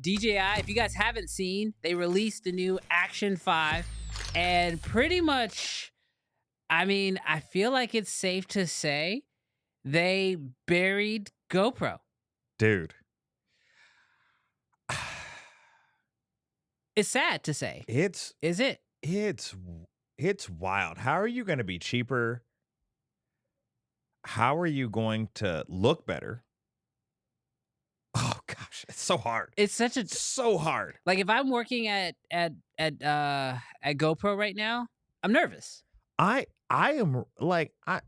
DJI, if you guys haven't seen, they released the new Action 5, and pretty much, I mean, I feel like it's safe to say they buried GoPro. Dude. It's sad to say. Is it? It's wild. How are you going to be cheaper? How are you going to look better? Oh gosh, it's so hard. It's so hard. Like if I'm working at GoPro right now, I'm nervous. I am like I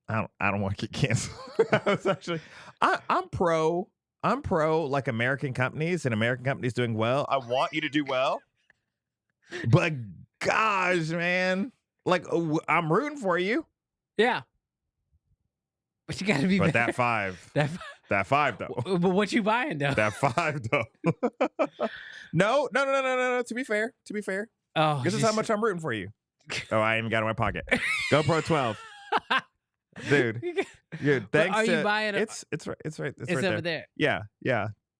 don't want to get canceled. I was actually I'm pro like American companies and American companies doing well. I want you to do well. But gosh, man, like I'm rooting for you. Yeah. But you got to be But better. that five though. But what you buying though? That 5 though. No. To be fair. Oh, This is how much I'm rooting for you. Oh, I even got it in my pocket. GoPro 12. Dude, thanks. Are you buying it? It's right. It's right over there. Yeah.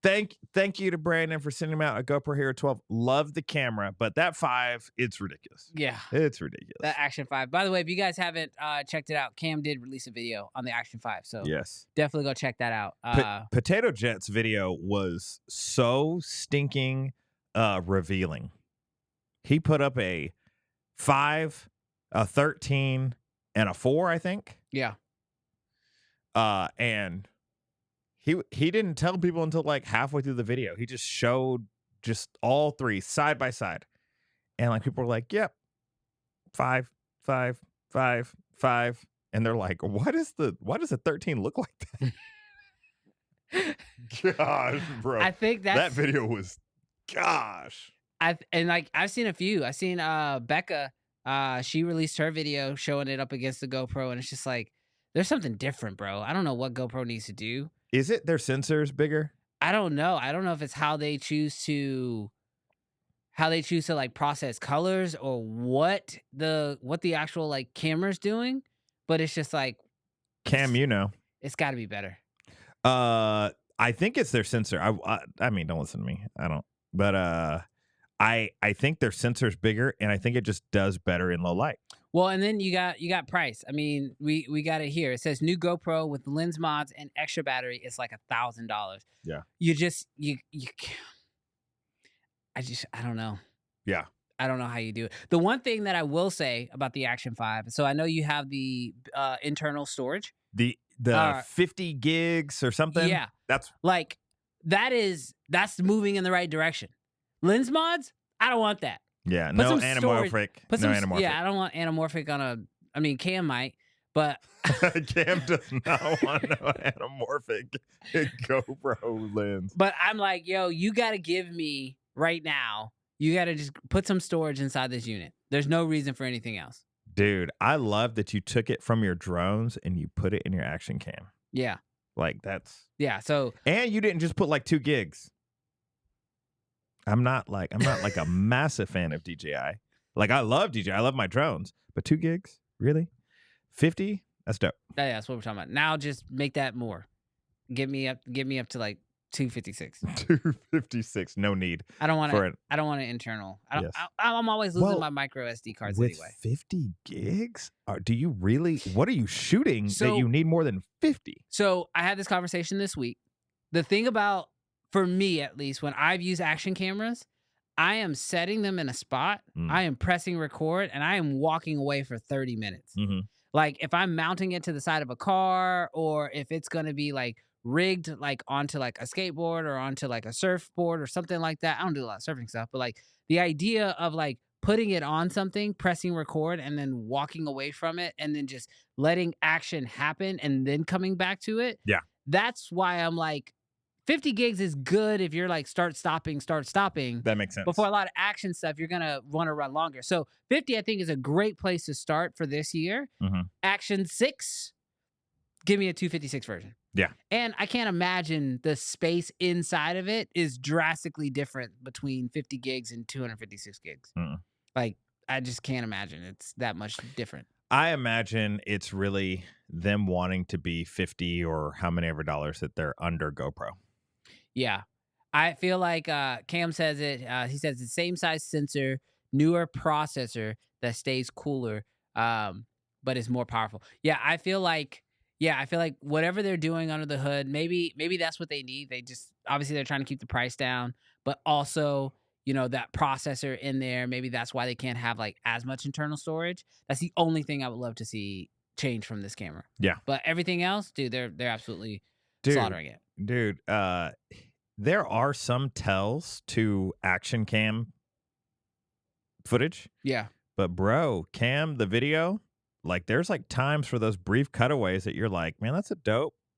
Thank you to Brandon for sending him out a GoPro Hero 12. Love the camera, but that 5, it's ridiculous. Yeah, it's ridiculous. That Action 5. By the way, if you guys haven't checked it out, Cam did release a video on the Action 5, so yes, definitely go check that out. Potato Jet's video was so stinking revealing. He put up a 5, a 13, and a 4, I think. Yeah. And he didn't tell people until like halfway through the video. He just showed just all 3 side by side. And like people were like, yep, 5, 5, 5, 5. And they're like, why does a 13 look like that? Gosh, bro. I think that video was gosh. I've seen a few. I've seen Becca, she released her video showing it up against the GoPro, and it's just like there's something different, bro. I don't know what GoPro needs to do. Is it their sensors bigger? I don't know. I don't know if it's how they choose to like process colors or what the actual like camera's doing, but it's just like Cam, it's got to be better. I think it's their sensor. I mean, don't listen to me. I don't. But I think their sensor's bigger, and I think it just does better in low light. Well, and then you got price. I mean, we got it here. It says new GoPro with lens mods and extra battery is like $1,000. Yeah. I don't know. Yeah. I don't know how you do it. The one thing that I will say about the Action 5, so I know you have the internal storage. The 50 gigs or something. Yeah. That's moving in the right direction. Lens mods, I don't want that. Yeah, no anamorphic. Yeah, I don't want anamorphic on Cam might, but Cam does not want no anamorphic GoPro lens. But I'm like, yo, you got to give me right now. You got to just put some storage inside this unit. There's no reason for anything else. Dude, I love that you took it from your drones and you put it in your Action Cam. Yeah. Like that's... Yeah, so... And you didn't just put like 2 gigs. I'm not like a massive fan of DJI. Like I love DJI. I love my drones. But 2 gigs? Really? 50? That's dope. Yeah, that's what we're talking about. Now just make that more. Get me up to like 256. 256. No need. I don't want an internal. I'm always losing my micro SD cards with anyway. 50 gigs? Do you really? What are you shooting that you need more than 50? So I had this conversation this week. The thing about, for me at least, when I've used action cameras, I am setting them in a spot. I am pressing record, and I am walking away for 30 minutes. Mm-hmm. Like if I'm mounting it to the side of a car, or if it's going to be like rigged like onto like a skateboard or onto like a surfboard or something like that. I don't do a lot of surfing stuff, but like the idea of like putting it on something, pressing record, and then walking away from it, and then just letting action happen and then coming back to it. Yeah. That's why I'm like, 50 gigs is good if you're like start stopping. That makes sense. But for a lot of action stuff, you're going to want to run longer. So 50, I think, is a great place to start for this year. Mm-hmm. Action 6, give me a 256 version. Yeah. And I can't imagine the space inside of it is drastically different between 50 gigs and 256 gigs. Like, I just can't imagine it's that much different. I imagine it's really them wanting to be 50 or how many ever dollars that they're under GoPro. Yeah. I feel like Cam says it. He says the same size sensor, newer processor that stays cooler, um, but is more powerful. Yeah, I feel like whatever they're doing under the hood, maybe that's what they need. They just obviously they're trying to keep the price down, but also that processor in there. Maybe that's why they can't have like as much internal storage. That's the only thing I would love to see change from this camera. Yeah. But everything else, dude, they're absolutely Dude, slaughtering it. dude, there are some tells to action cam footage, Yeah. but bro, cam, the video, like there's like times for those brief cutaways that you're like, man, that's a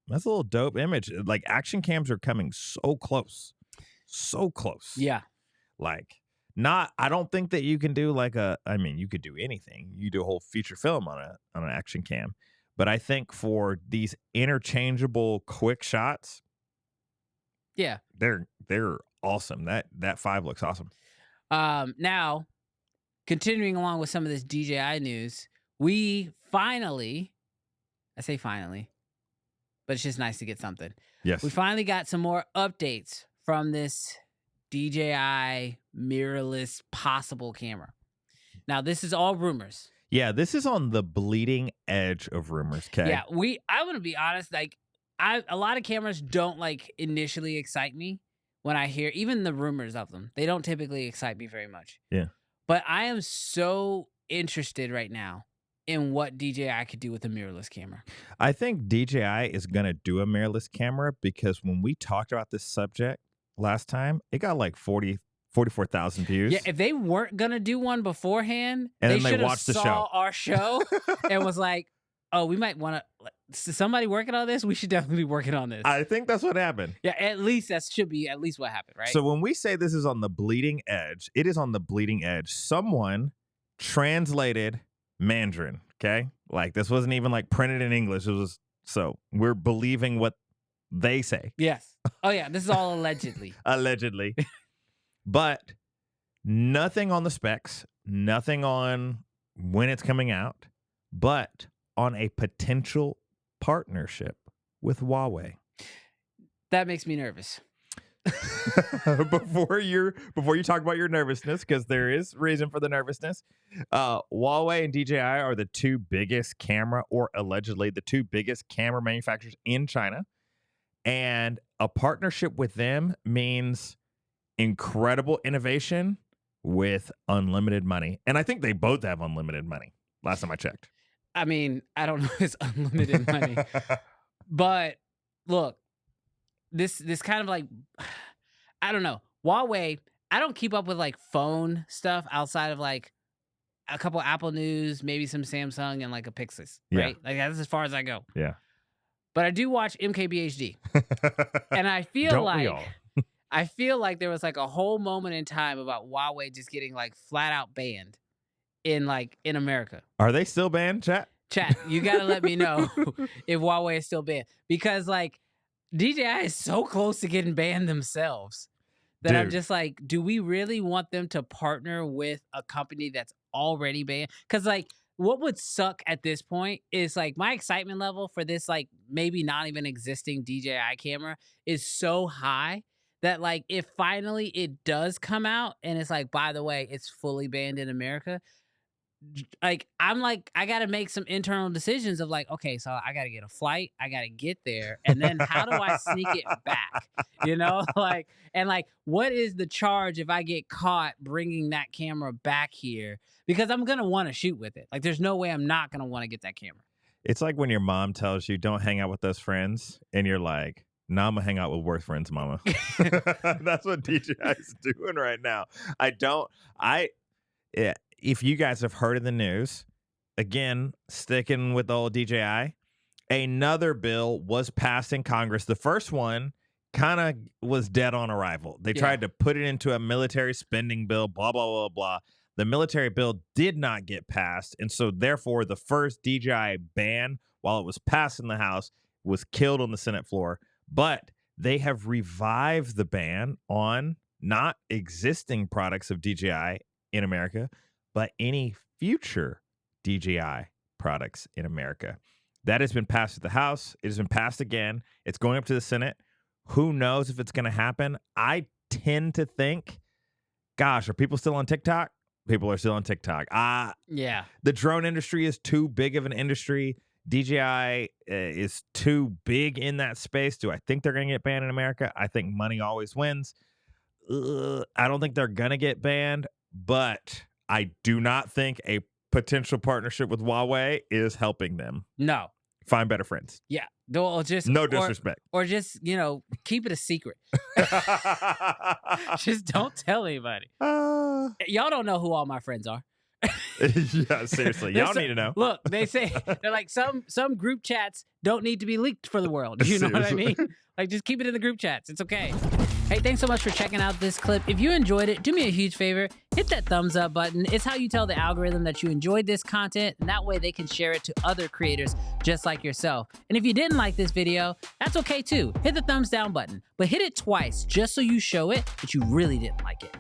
little dope image. Like action cams are coming so close. So close. Yeah. Like I don't think that you can do like you could do anything. You do a whole feature film on an action cam. But I think for these interchangeable quick shots, Yeah. they're awesome. That 5 looks awesome. Now, continuing along with some of this DJI news, we finally, I say finally, but it's just nice to get something. Yes. We finally got some more updates from this DJI mirrorless possible camera. Now, this is all rumors. Yeah, this is on the bleeding edge of rumors, okay? Yeah, I want to be honest, like a lot of cameras don't like initially excite me when I hear even the rumors of them. They don't typically excite me very much. Yeah. But I am so interested right now in what DJI could do with a mirrorless camera. I think DJI is going to do a mirrorless camera because when we talked about this subject last time, it got like 44,000 views. Yeah, if they weren't going to do one beforehand, and they then they should have watched the saw show. our show and was like, oh, we might want to, somebody working on this? We should definitely be working on this. I think that's what happened. Yeah, at least that should be at least what happened, right? So when we say this is on the bleeding edge, it is on the bleeding edge. Someone translated Mandarin, okay? Like this wasn't even like printed in English. It was, so we're believing what they say. Yes. Oh yeah, this is all allegedly. Allegedly. But nothing on the specs, nothing on when it's coming out, but on a potential partnership with Huawei. That makes me nervous. before you talk about your nervousness, because there is reason for the nervousness, Huawei and DJI are the two biggest camera, or allegedly the two biggest camera manufacturers in China, and a partnership with them means incredible innovation with unlimited money. And I think they both have unlimited money last time I checked. I mean, I don't know if it's unlimited money, but look, this kind of like, I don't know. Huawei, I don't keep up with like phone stuff outside of like a couple Apple news, maybe some Samsung and like a Pixis, right? Like that's as far as I go. Yeah. But I do watch MKBHD. And I feel I feel like there was like a whole moment in time about Huawei just getting like flat out banned in America. Are they still banned, chat? Chat, you got to let me know if Huawei is still banned, because like DJI is so close to getting banned themselves that I'm just like, do we really want them to partner with a company that's already banned? Because like what would suck at this point is like my excitement level for this like maybe not even existing DJI camera is so high that like if finally it does come out and it's like, by the way, it's fully banned in America, like I'm like, I gotta make some internal decisions of like, okay, so I gotta get a flight, I gotta get there, and then how do I sneak it back? Like, and like, what is the charge if I get caught bringing that camera back here? Because I'm gonna want to shoot with it. Like, there's no way I'm not gonna want to get that camera. It's like when your mom tells you don't hang out with those friends, and you're like, "No, I'm gonna hang out with worse friends, mama." That's what DJI is doing right now. Yeah. If you guys have heard of the news, again, sticking with the old DJI, another bill was passed in Congress. The first one kind of was dead on arrival. They tried to put it into a military spending bill, blah, blah, blah, blah. The military bill did not get passed. And so, therefore, the first DJI ban, while it was passed in the House, was killed on the Senate floor. But they have revived the ban on not existing products of DJI in America, but any future DJI products in America. That has been passed at the House. It has been passed again. It's going up to the Senate. Who knows if it's going to happen? I tend to think, gosh, are people still on TikTok? People are still on TikTok. Yeah. The drone industry is too big of an industry. DJI is too big in that space. Do I think they're going to get banned in America? I think money always wins. I don't think they're going to get banned, but I do not think a potential partnership with Huawei is helping them No. find better friends. Yeah. No, just No disrespect. Or just, keep it a secret. Just don't tell anybody. Y'all don't know who all my friends are. Yeah, seriously. Y'all need to know. Look, they say they're like some group chats don't need to be leaked for the world. You know what I mean? Like, just keep it in the group chats. It's okay. Hey, thanks so much for checking out this clip. If you enjoyed it, do me a huge favor. Hit that thumbs up button. It's how you tell the algorithm that you enjoyed this content, and that way they can share it to other creators just like yourself. And if you didn't like this video, that's okay too. Hit the thumbs down button, but hit it twice just so you show it that you really didn't like it.